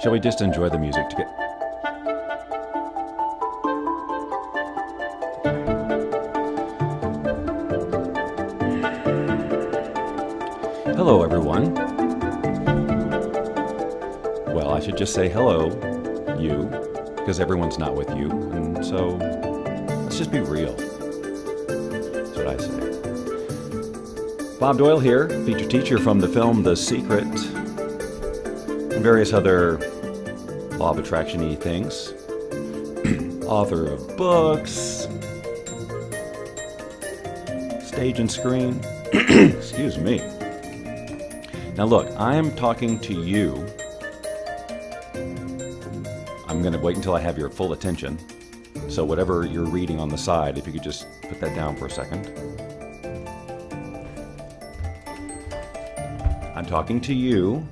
Shall we just enjoy the music to get... Hello, everyone. Well, I should just say hello, you, because everyone's not with you, and so let's just be real. That's what I say. Bob Doyle here, featured teacher from the film The Secret, and various other law of attraction-y things. Author of books, stage and screen. Excuse me. Now look, I am talking to you. I'm going to wait until I have your full attention. So whatever you're reading on the side, if you could just put that down for a second. I'm talking to you.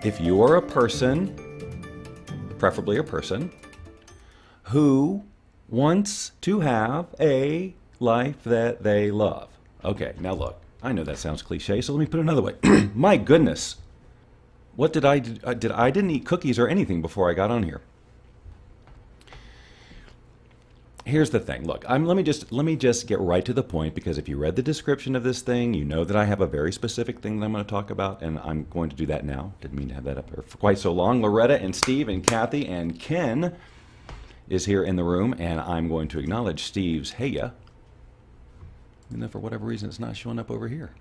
If you are a person, preferably a person, who wants to have a life that they love. Okay, now look. I know that sounds cliche, so let me put it another way. My goodness, what did I do? I didn't eat cookies or anything before I got on here. Here's the thing. Look, let me just get right to the point, because if you read the description of this thing, you know that I have a very specific thing that I'm going to talk about, and I'm going to do that now. Didn't mean to have that up there for quite so long. Loretta and Steve and Kathy and Ken is here in the room, and I'm going to acknowledge Steve's hey-ya. And then for whatever reason, it's not showing up over here.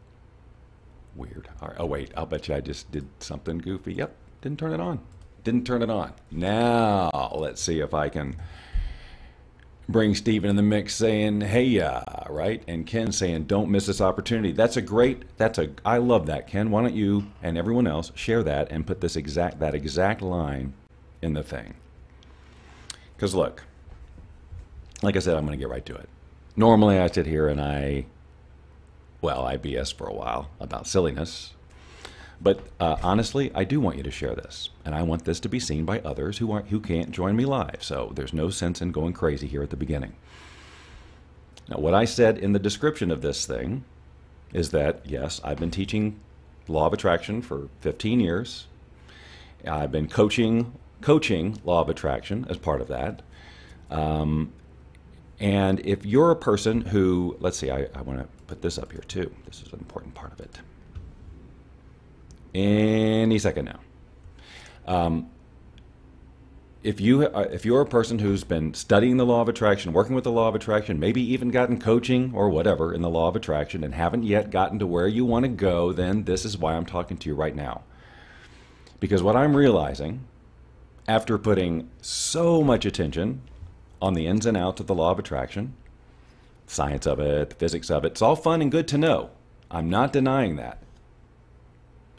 Weird. All right. Oh, wait. I'll bet you I just did something goofy. Yep. Didn't turn it on. Didn't turn it on. Now, let's see if I can bring Steven in the mix saying, hey, right? And Ken saying, don't miss this opportunity. I love that, Ken. Why don't you and everyone else share that and put that exact line in the thing? Because look, like I said, I'm going to get right to it. Normally I sit here and I BS for a while about silliness, but honestly, I do want you to share this, and I want this to be seen by others who can't join me live, so there's no sense in going crazy here at the beginning. Now, what I said in the description of this thing is that, yes, I've been teaching law of attraction for 15 years. I've been coaching law of attraction as part of that. And if you're a person who, let's see, I want to put this up here too. This is an important part of it. Any second now. If you're a person who's been studying the law of attraction, working with the law of attraction, maybe even gotten coaching or whatever in the law of attraction and haven't yet gotten to where you want to go, then this is why I'm talking to you right now. Because what I'm realizing, after putting so much attention on the ins and outs of the law of attraction, science of it, the physics of it, it's all fun and good to know. I'm not denying that.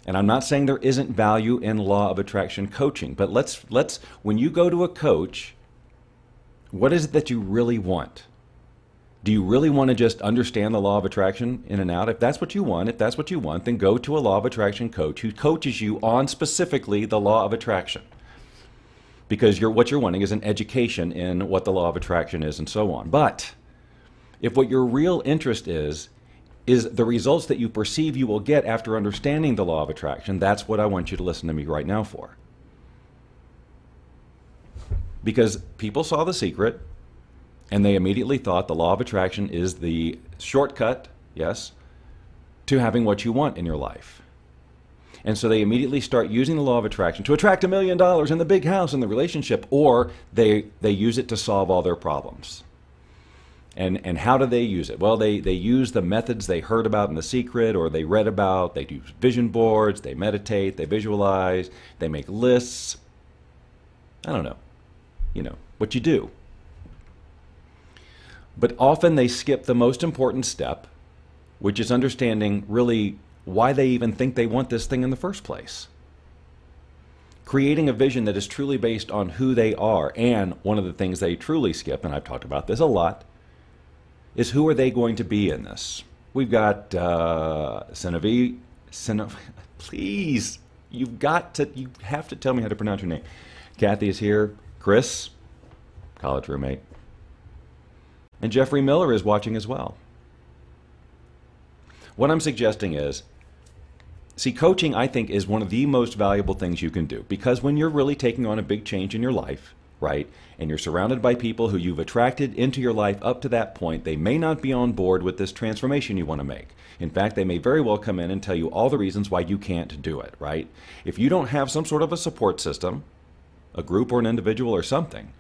And I'm not saying there isn't value in law of attraction coaching, but let's when you go to a coach, what is it that you really want? Do you really want to just understand the law of attraction in and out? If that's what you want, then go to a law of attraction coach who coaches you on specifically the law of attraction. Because what you're wanting is an education in what the law of attraction is and so on. But if what your real interest is the results that you perceive you will get after understanding the law of attraction, that's what I want you to listen to me right now for. Because people saw The Secret, and they immediately thought the law of attraction is the shortcut, yes, to having what you want in your life. And so they immediately start using the law of attraction to attract $1 million in the big house in the relationship, or they use it to solve all their problems. And how do they use it? Well, they use the methods they heard about in The Secret, or they read about. They do vision boards, they meditate, they visualize, they make lists. I don't know. You know, what you do. But often they skip the most important step, which is understanding really why they even think they want this thing in the first place. Creating a vision that is truly based on who they are. And one of the things they truly skip, and I've talked about this a lot, is who are they going to be in this? We've got please, you have to tell me how to pronounce your name. Kathy is here. Chris, college roommate. And Jeffrey Miller is watching as well. What I'm suggesting is, See, coaching, I think, is one of the most valuable things you can do, because when you're really taking on a big change in your life, right, and you're surrounded by people who you've attracted into your life up to that point, they may not be on board with this transformation you want to make. In fact, they may very well come in and tell you all the reasons why you can't do it, right? If you don't have some sort of a support system, a group or an individual or something,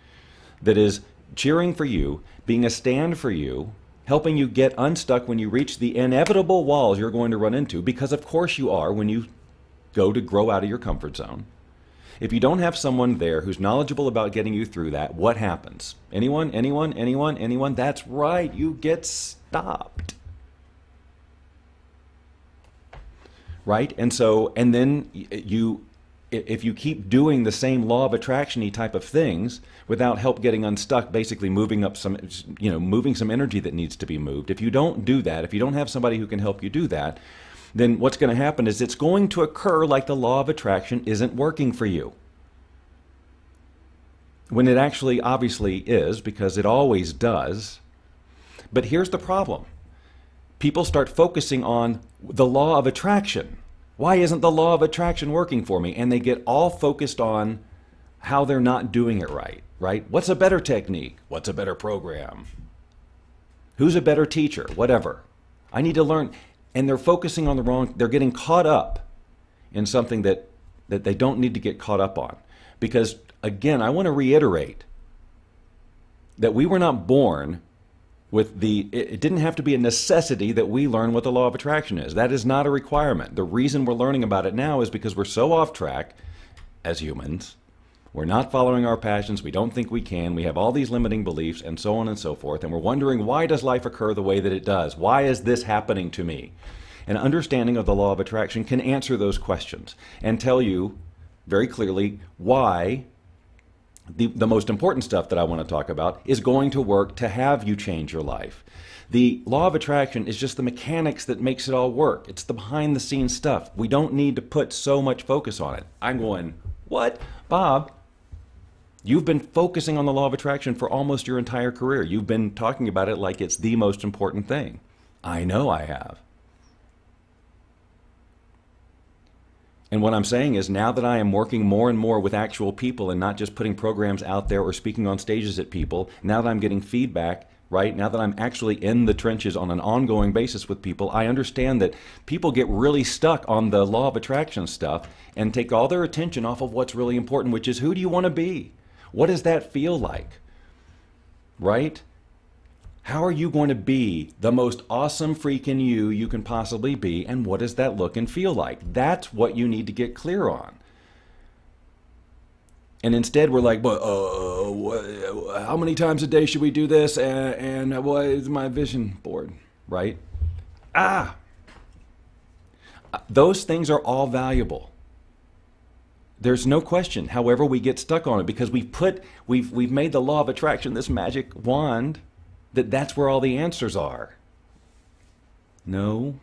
that is cheering for you, being a stand for you, helping you get unstuck when you reach the inevitable walls you're going to run into, because of course you are when you go to grow out of your comfort zone. If you don't have someone there who's knowledgeable about getting you through that, what happens? Anyone? That's right, you get stopped. Right? And then if you keep doing the same law of attraction-y type of things without help getting unstuck, basically moving some energy that needs to be moved, if you don't do that, if you don't have somebody who can help you do that, then what's going to happen is it's going to occur like the law of attraction isn't working for you. When it actually obviously is, because it always does. But here's the problem. People start focusing on the law of attraction. Why isn't the law of attraction working for me? And they get all focused on how they're not doing it right, right? What's a better technique? What's a better program? Who's a better teacher? Whatever. I need to learn. And they're focusing on the wrong, they're getting caught up in something that they don't need to get caught up on. Because, again, I want to reiterate that we were not born with it didn't have to be a necessity that we learn what the law of attraction is. That is not a requirement. The reason we're learning about it now is because we're so off track as humans. We're not following our passions. We don't think we can. We have all these limiting beliefs and so on and so forth. And we're wondering, why does life occur the way that it does? Why is this happening to me? An understanding of the law of attraction can answer those questions and tell you very clearly why the most important stuff that I want to talk about is going to work to have you change your life. The law of attraction is just the mechanics that makes it all work. It's the behind the scenes stuff. We don't need to put so much focus on it. I'm going, what? Bob, you've been focusing on the law of attraction for almost your entire career. You've been talking about it like it's the most important thing. I know I have. And what I'm saying is, now that I am working more and more with actual people and not just putting programs out there or speaking on stages at people, now that I'm getting feedback, right, now that I'm actually in the trenches on an ongoing basis with people, I understand that people get really stuck on the law of attraction stuff and take all their attention off of what's really important, which is, who do you want to be? What does that feel like? Right? How are you going to be the most awesome freaking you can possibly be, and what does that look and feel like? That's what you need to get clear on. And instead we're like, well, how many times a day should we do this? And what is my vision board, right? Those things are all valuable. There's no question. However, we get stuck on it because we've made the law of attraction this magic wand that's where all the answers are. No.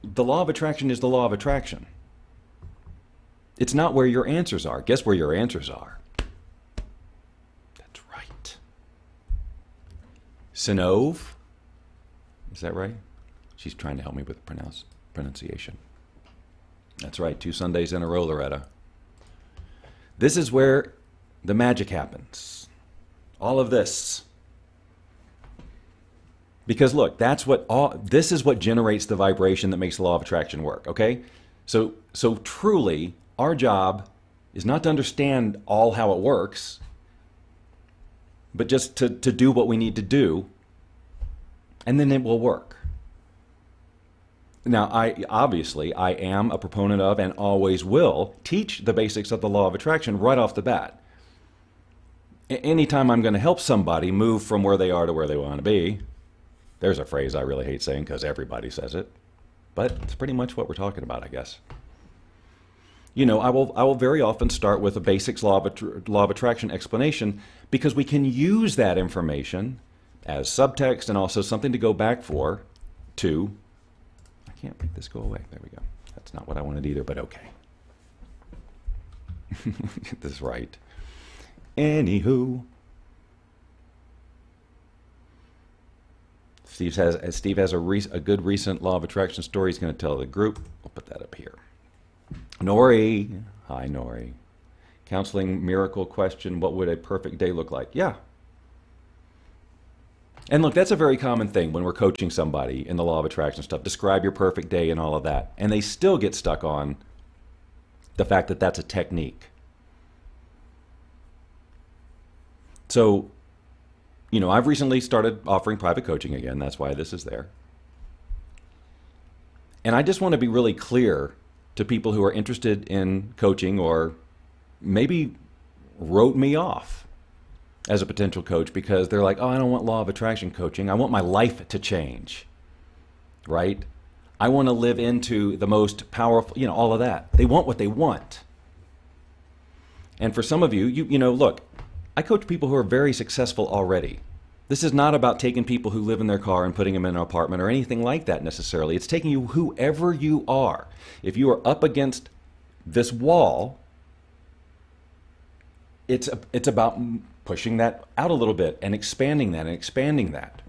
The law of attraction is the law of attraction. It's not where your answers are. Guess where your answers are? That's right. Sinov. Is that right? She's trying to help me with pronunciation. That's right. 2 Sundays in a row, Loretta. This is where the magic happens. All of this. Because look, this is what generates the vibration that makes the law of attraction work, okay? So truly, our job is not to understand all how it works, but just to do what we need to do, and then it will work. Now, I am a proponent of, and always will, teach the basics of the law of attraction right off the bat. Anytime I'm going to help somebody move from where they are to where they want to be, there's a phrase I really hate saying because everybody says it, but it's pretty much what we're talking about, I guess. You know, I will very often start with a basics law of attraction explanation, because we can use that information as subtext and also something to go back I can't make this go away. There we go. That's not what I wanted either, but okay. Get this right. Anywho. Steve has a good recent law of attraction story he's going to tell the group. I'll put that up here. Nori, hi Nori. Counseling miracle question, what would a perfect day look like? Yeah. And look, that's a very common thing when we're coaching somebody in the law of attraction stuff. Describe your perfect day and all of that. And they still get stuck on the fact that that's a technique. So, you know, I've recently started offering private coaching again. That's why this is there. And I just want to be really clear to people who are interested in coaching or maybe wrote me off as a potential coach because they're like, oh, I don't want law of attraction coaching. I want my life to change, right? I want to live into the most powerful, you know, all of that. They want what they want. And for some of you, you know, look, I coach people who are very successful already. This is not about taking people who live in their car and putting them in an apartment or anything like that necessarily. It's taking you whoever you are. If you are up against this wall, it's about pushing that out a little bit and expanding that and expanding that.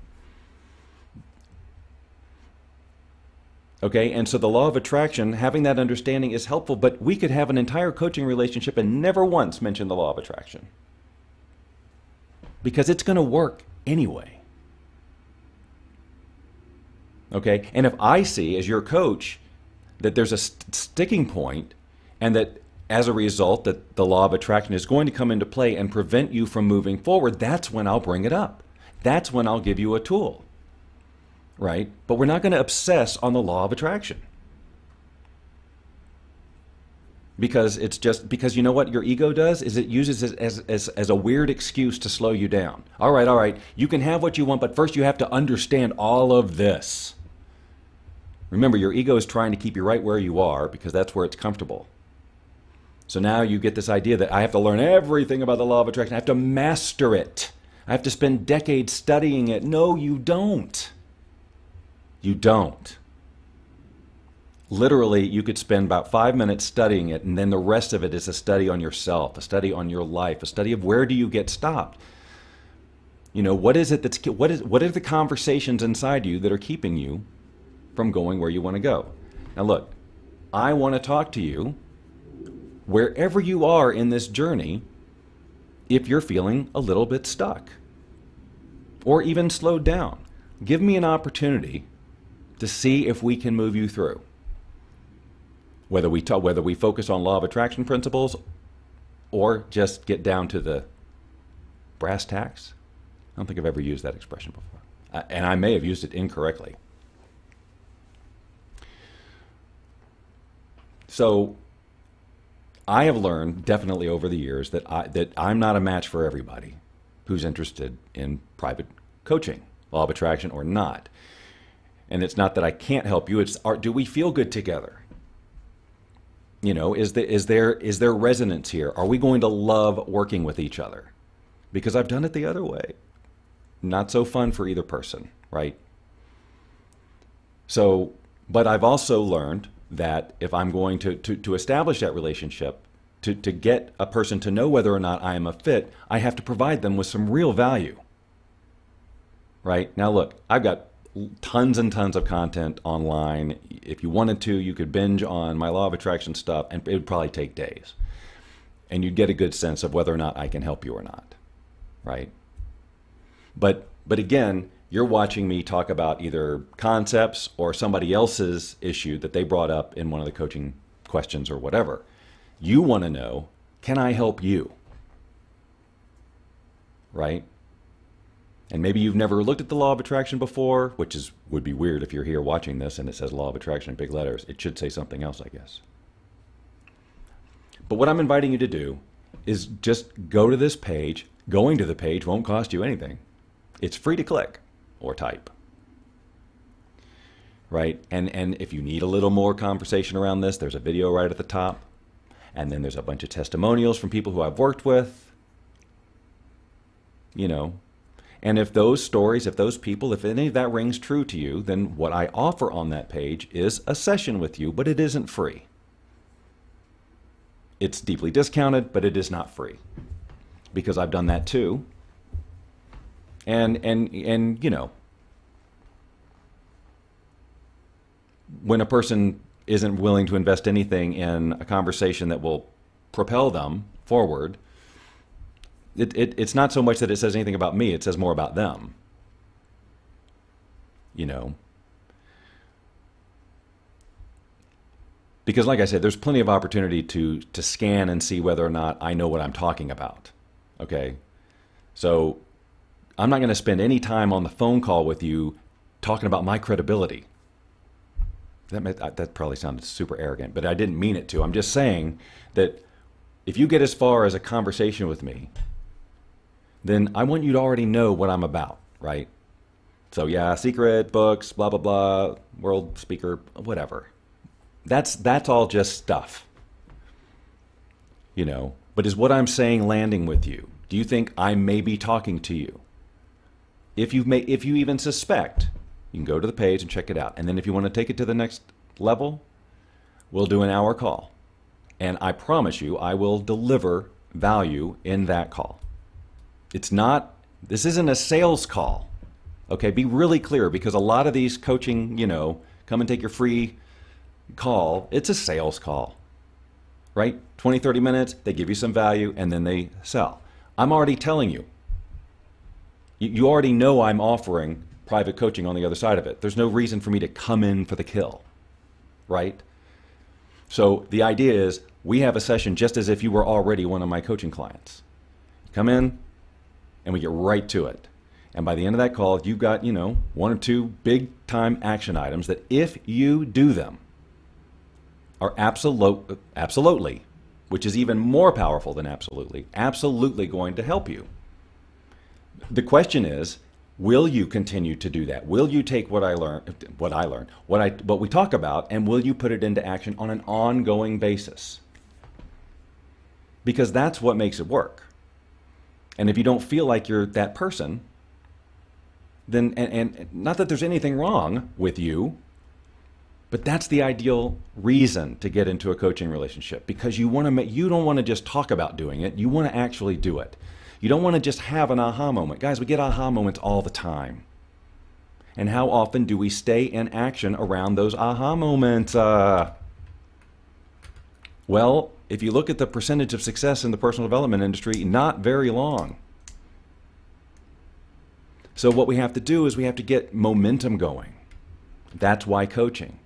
Okay, and so the law of attraction, having that understanding is helpful, but we could have an entire coaching relationship and never once mention the law of attraction. Because it's going to work anyway. Okay, and if I see as your coach that there's a sticking point and that as a result that the law of attraction is going to come into play and prevent you from moving forward, that's when I'll bring it up. That's when I'll give you a tool, right? But we're not going to obsess on the law of attraction. Because it's just, because you know what your ego does is it uses it as a weird excuse to slow you down. All right, you can have what you want, but first you have to understand all of this. Remember, your ego is trying to keep you right where you are because that's where it's comfortable. So now you get this idea that I have to learn everything about the law of attraction. I have to master it. I have to spend decades studying it. No, you don't. You don't. Literally, you could spend about 5 minutes studying it, and then the rest of it is a study on yourself, a study on your life, a study of where do you get stopped. You know, what is it that's what are the conversations inside you that are keeping you from going where you want to go? Now look, I want to talk to you wherever you are in this journey if you're feeling a little bit stuck or even slowed down. Give me an opportunity to see if we can move you through. Whether we focus on law of attraction principles or just get down to the brass tacks. I don't think I've ever used that expression before. And I may have used it incorrectly. So I have learned definitely over the years that I'm not a match for everybody who's interested in private coaching, law of attraction or not. And it's not that I can't help you, it's do we feel good together? You know, is there resonance here? Are we going to love working with each other? Because I've done it the other way. Not so fun for either person, right? So, but I've also learned that if I'm going to establish that relationship, to get a person to know whether or not I am a fit, I have to provide them with some real value. Right? Now look, I've got tons and tons of content online. If you wanted to, you could binge on my law of attraction stuff and it would probably take days. And you'd get a good sense of whether or not I can help you or not. Right? But again, you're watching me talk about either concepts or somebody else's issue that they brought up in one of the coaching questions or whatever. You want to know, can I help you? Right? And maybe you've never looked at the law of attraction before, which would be weird if you're here watching this and it says law of attraction in big letters. It should say something else, I guess. But what I'm inviting you to do is just go to this page. Going to the page won't cost you anything. It's free to click or type. Right? And if you need a little more conversation around this, there's a video right at the top. And then there's a bunch of testimonials from people who I've worked with. You know. And if those stories, if those people, if any of that rings true to you, then what I offer on that page is a session with you, but it isn't free. It's deeply discounted, but it is not free. Because I've done that too. And you know, when a person isn't willing to invest anything in a conversation that will propel them forward, it's not so much that it says anything about me, it says more about them. You know? Because like I said, there's plenty of opportunity to scan and see whether or not I know what I'm talking about. Okay? So I'm not going to spend any time on the phone call with you talking about my credibility. That probably sounded super arrogant, but I didn't mean it to. I'm just saying that if you get as far as a conversation with me, then I want you to already know what I'm about, right? So yeah, secret, books, blah, blah, blah, world speaker, whatever. That's all just stuff. You know, but is what I'm saying landing with you? Do you think I may be talking to you? If you even suspect, you can go to the page and check it out. And then if you want to take it to the next level, we'll do an hour call. And I promise you, I will deliver value in that call. This isn't a sales call. Okay, be really clear, because a lot of these coaching, you know, come and take your free call, it's a sales call, right? 20, 30 minutes, they give you some value, and then they sell. I'm already telling you. You already know I'm offering private coaching on the other side of it. There's no reason for me to come in for the kill, right? So the idea is we have a session just as if you were already one of my coaching clients. Come in, and we get right to it. And by the end of that call, you've got, you know, 1 or 2 big time action items that if you do them are absolutely, which is even more powerful than absolutely going to help you. The question is, will you continue to do that? Will you take what we talk about, and will you put it into action on an ongoing basis? Because that's what makes it work. And if you don't feel like you're that person, then, and not that there's anything wrong with you, but that's the ideal reason to get into a coaching relationship, because you don't want to just talk about doing it, you want to actually do it. You don't want to just have an aha moment. Guys, we get aha moments all the time. And how often do we stay in action around those aha moments? Well, if you look at the percentage of success in the personal development industry, not very long. So what we have to do is we have to get momentum going. That's why coaching,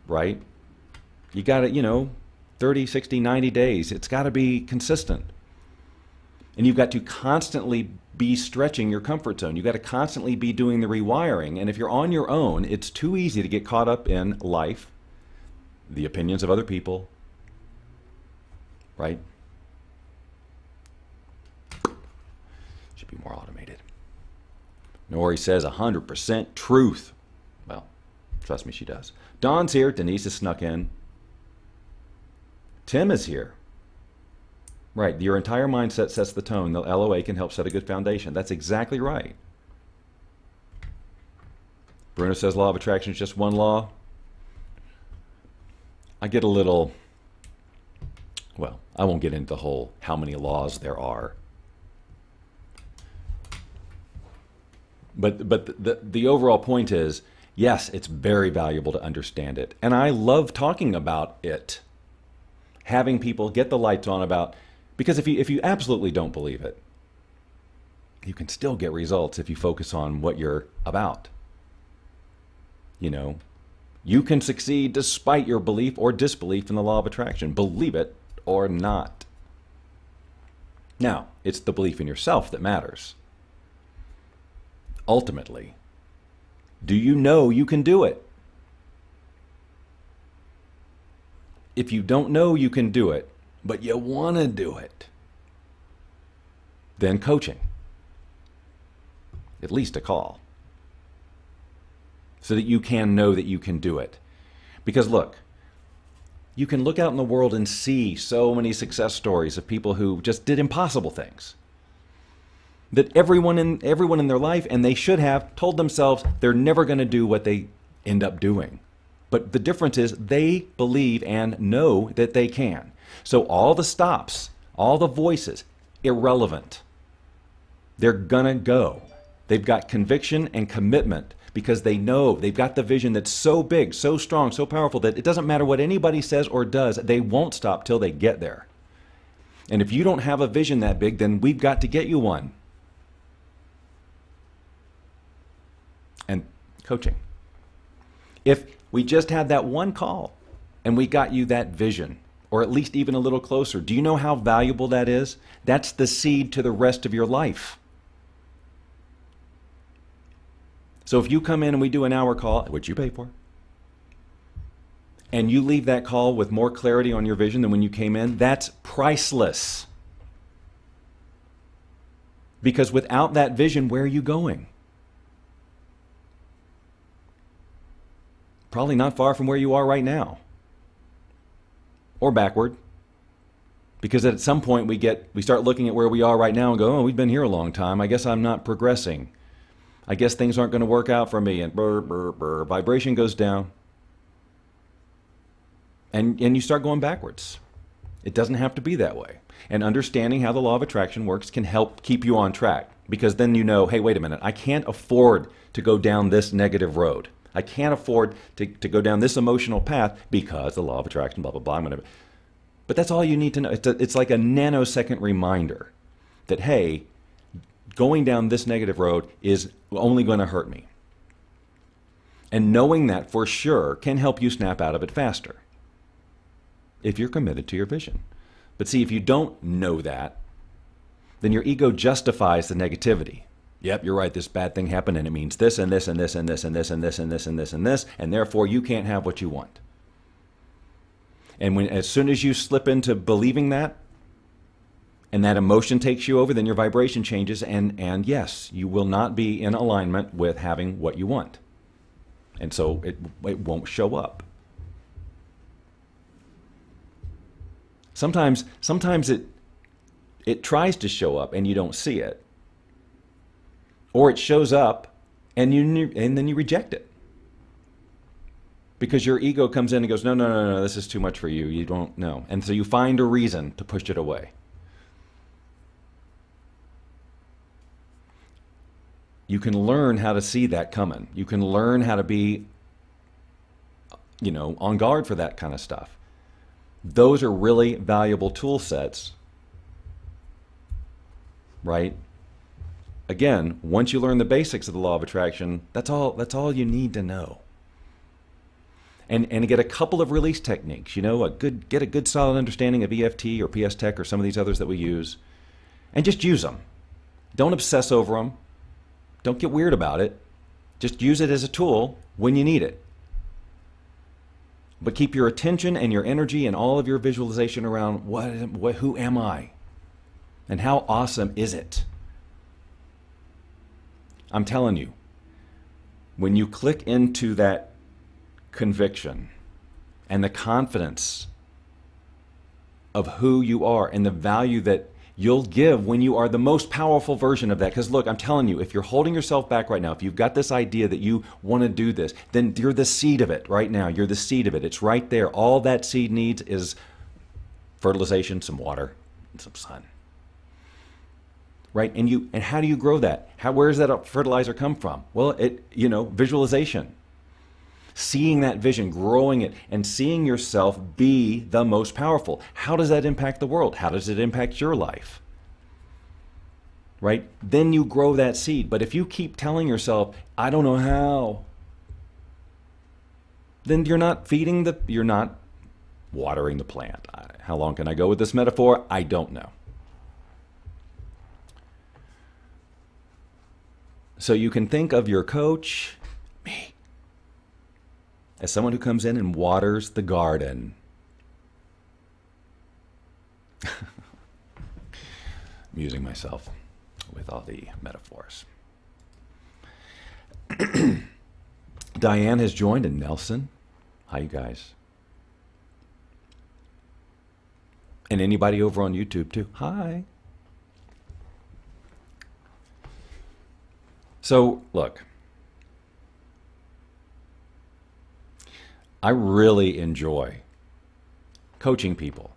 right? You got to, 30, 60, 90 days. It's got to be consistent. And you've got to constantly be stretching your comfort zone. You've got to constantly be doing the rewiring. And if you're on your own, it's too easy to get caught up in life, the opinions of other people, right? Should be more automated. Nori says 100% truth. Well, trust me, she does. Dawn's here. Denise has snuck in. Tim is here. Right, your entire mindset sets the tone. The LOA can help set a good foundation. That's exactly right. Bruno says law of attraction is just one law. I get a little, well, I won't get into the whole how many laws there are. But the overall point is, yes, it's very valuable to understand it. And I love talking about it. Having people get the lights on about, because if you absolutely don't believe it, you can still get results if you focus on what you're about. You can succeed despite your belief or disbelief in the law of attraction. Believe it or not. Now, it's the belief in yourself that matters. Ultimately, do you know you can do it? If you don't know you can do it, but you want to do it, then coaching. At least a call. So that you can know that you can do it. Because look, you can look out in the world and see so many success stories of people who just did impossible things. That everyone in their life, and they should have, told themselves they're never going to do what they end up doing. But the difference is they believe and know that they can. So all the stops, all the voices, irrelevant. They're gonna go. They've got conviction and commitment because they know they've got the vision that's so big, so strong, so powerful that it doesn't matter what anybody says or does, they won't stop till they get there. And if you don't have a vision that big, then we've got to get you one. And coaching. If we just had that one call and we got you that vision, or at least even a little closer, do you know how valuable that is? That's the seed to the rest of your life. So if you come in and we do an hour call, which you pay for, and you leave that call with more clarity on your vision than when you came in, that's priceless. Because without that vision, where are you going? Probably not far from where you are right now. Or backward. Because at some point we start looking at where we are right now and go, oh, we've been here a long time. I guess I'm not progressing. I guess things aren't going to work out for me. And vibration goes down. And you start going backwards. It doesn't have to be that way. And understanding how the law of attraction works can help keep you on track. Because then you know, hey, wait a minute, I can't afford to go down this negative road. I can't afford to go down this emotional path because the law of attraction, blah, blah, blah. But that's all you need to know. It's like a nanosecond reminder that, hey, going down this negative road is only going to hurt me. And knowing that for sure can help you snap out of it faster if you're committed to your vision. But see, if you don't know that, then your ego justifies the negativity. Yep, you're right, this bad thing happened and it means this and this and this and this and this and this and this and this and this, and therefore you can't have what you want. And as soon as you slip into believing that, and that emotion takes you over, then your vibration changes, and yes, you will not be in alignment with having what you want. And so it won't show up. Sometimes it tries to show up and you don't see it. Or it shows up and then you reject it. Because your ego comes in and goes, no, this is too much for you. You don't know. And so you find a reason to push it away. You can learn how to see that coming. You can learn how to be, on guard for that kind of stuff. Those are really valuable tool sets, right? Again, once you learn the basics of the law of attraction, that's all you need to know. And get a couple of release techniques, get a good solid understanding of EFT or PS Tech or some of these others that we use, and just use them. Don't obsess over them. Don't get weird about it. Just use it as a tool when you need it. But keep your attention and your energy and all of your visualization around who am I? And how awesome is it? I'm telling you, when you click into that conviction and the confidence of who you are and the value that you'll give when you are the most powerful version of that. Because look, I'm telling you, if you're holding yourself back right now, if you've got this idea that you want to do this, then you're the seed of it right now. You're the seed of it. It's right there. All that seed needs is fertilization, some water, and some sun. Right? And how do you grow that? Where does that fertilizer come from? Well, visualization. Seeing that vision, growing it, and seeing yourself be the most powerful. How does that impact the world? How does it impact your life? Right? Then you grow that seed. But if you keep telling yourself, I don't know how, then you're not watering the plant. How long can I go with this metaphor? I don't know. So you can think of your coach, me, as someone who comes in and waters the garden. I'm using myself with all the metaphors. Diane has joined, and Nelson. Hi, you guys. And anybody over on YouTube, too. Hi. So, look. I really enjoy coaching people.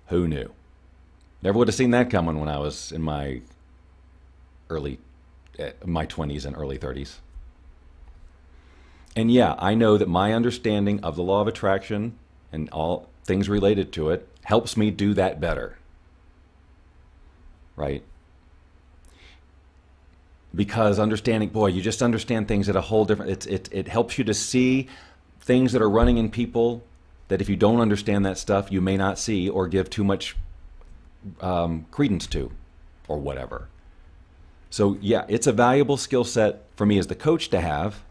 Who knew? Never would have seen that coming when I was in my 20s and early 30s. And yeah, I know that my understanding of the law of attraction and all things related to it helps me do that better. Right? Because understanding, boy, you just understand things at a whole different, it helps you to see things that are running in people that if you don't understand that stuff, you may not see or give too much credence to or whatever. So yeah, it's a valuable skill set for me as the coach to have,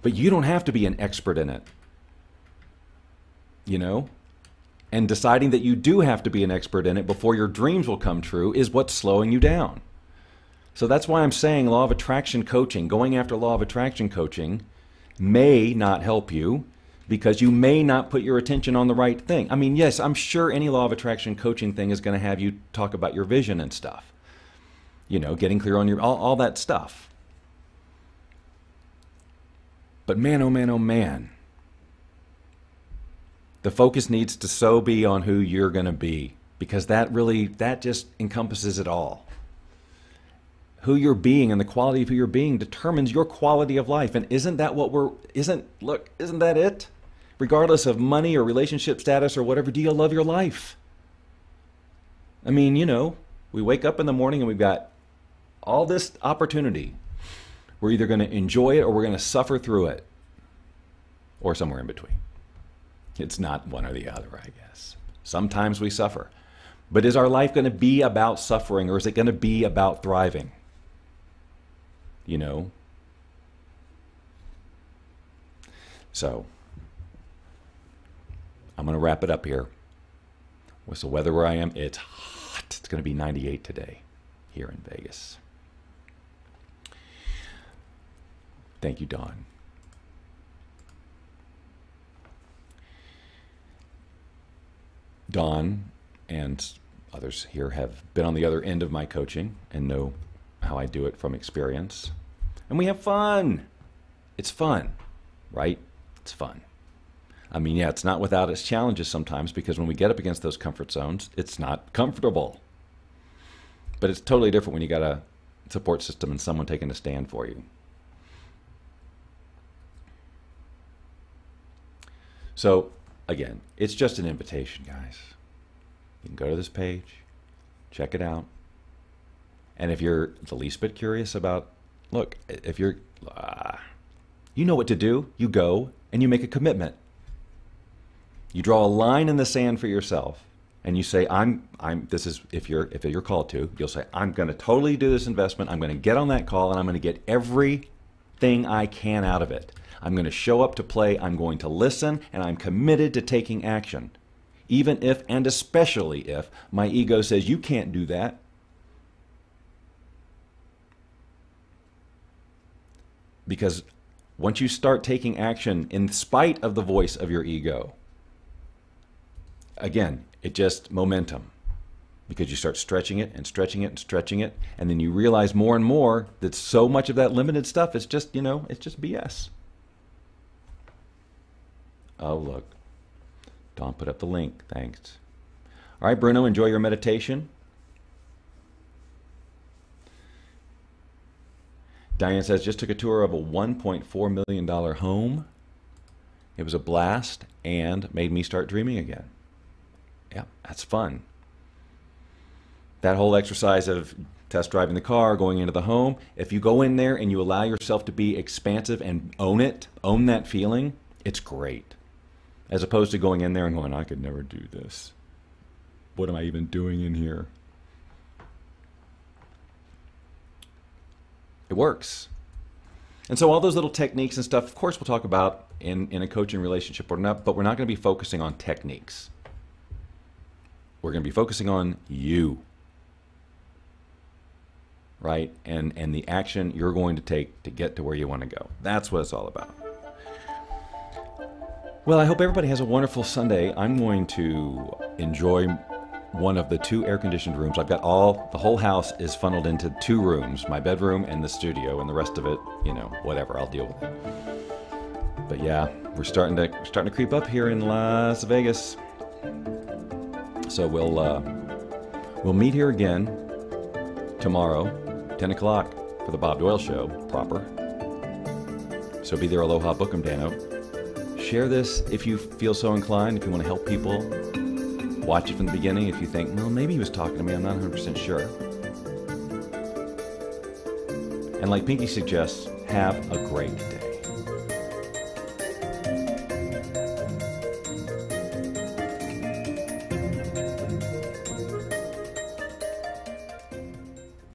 but you don't have to be an expert in it, you know? And deciding that you do have to be an expert in it before your dreams will come true is what's slowing you down. So that's why I'm saying law of attraction coaching, going after law of attraction coaching may not help you because you may not put your attention on the right thing. I mean, yes, I'm sure any law of attraction coaching thing is going to have you talk about your vision and stuff. You know, getting clear on your, all that stuff. But man, oh man, oh man. The focus needs to so be on who you're going to be, because that just encompasses it all. Who you're being and the quality of who you're being determines your quality of life. And isn't that it? Regardless of money or relationship status or whatever, do you love your life? I mean, you know, we wake up in the morning and we've got all this opportunity. We're either going to enjoy it or we're going to suffer through it, or somewhere in between. It's not one or the other, I guess. Sometimes we suffer. But is our life going to be about suffering, or is it going to be about thriving? You know? So, I'm going to wrap it up here. What's the weather where I am? It's hot. It's going to be 98 today here in Vegas. Thank you, Dawn. Dawn and others here have been on the other end of my coaching and know how I do it from experience. And we have fun. It's fun, right? It's fun. I mean, yeah, it's not without its challenges sometimes, because when we get up against those comfort zones, it's not comfortable. But it's totally different when you got a support system and someone taking a stand for you. So, again, it's just an invitation, guys. You can go to this page, check it out. And if you're the least bit curious about, look, if you're, you know what to do. You go and you make a commitment. You draw a line in the sand for yourself, and you say, this is, if you're called to, you'll say, I'm going to totally do this investment. I'm going to get on that call, and I'm going to get everything I can out of it. I'm going to show up to play, I'm going to listen, and I'm committed to taking action. Even if, and especially if, my ego says, you can't do that. Because once you start taking action in spite of the voice of your ego, again, it just momentum. Because you start stretching it and stretching it and stretching it, and then you realize more and more that so much of that limited stuff is just, it's just BS. Oh, look. Don put up the link. Thanks. All right, Bruno, enjoy your meditation. Diane says, just took a tour of a $1.4 million home. It was a blast and made me start dreaming again. Yeah, that's fun. That whole exercise of test driving the car, going into the home, if you go in there and you allow yourself to be expansive and own it, own that feeling, it's great. As opposed to going in there and going, I could never do this. What am I even doing in here? It works. And so all those little techniques and stuff, of course, we'll talk about in a coaching relationship or not, but we're not going to be focusing on techniques. We're going to be focusing on you, right? And the action you're going to take to get to where you want to go. That's what it's all about. Well, I hope everybody has a wonderful Sunday. I'm going to enjoy one of the 2 air-conditioned rooms. I've got the whole house is funneled into 2 rooms, my bedroom and the studio, and the rest of it, whatever, I'll deal with it. But yeah, we're starting to creep up here in Las Vegas. So we'll meet here again tomorrow, 10 o'clock for the Bob Doyle Show proper. So So be there, aloha, book 'em, Dano. Share this if you feel so inclined, if you want to help people. Watch it from the beginning if you think, well, maybe he was talking to me, I'm not 100% sure. And like Pinky suggests, have a great day.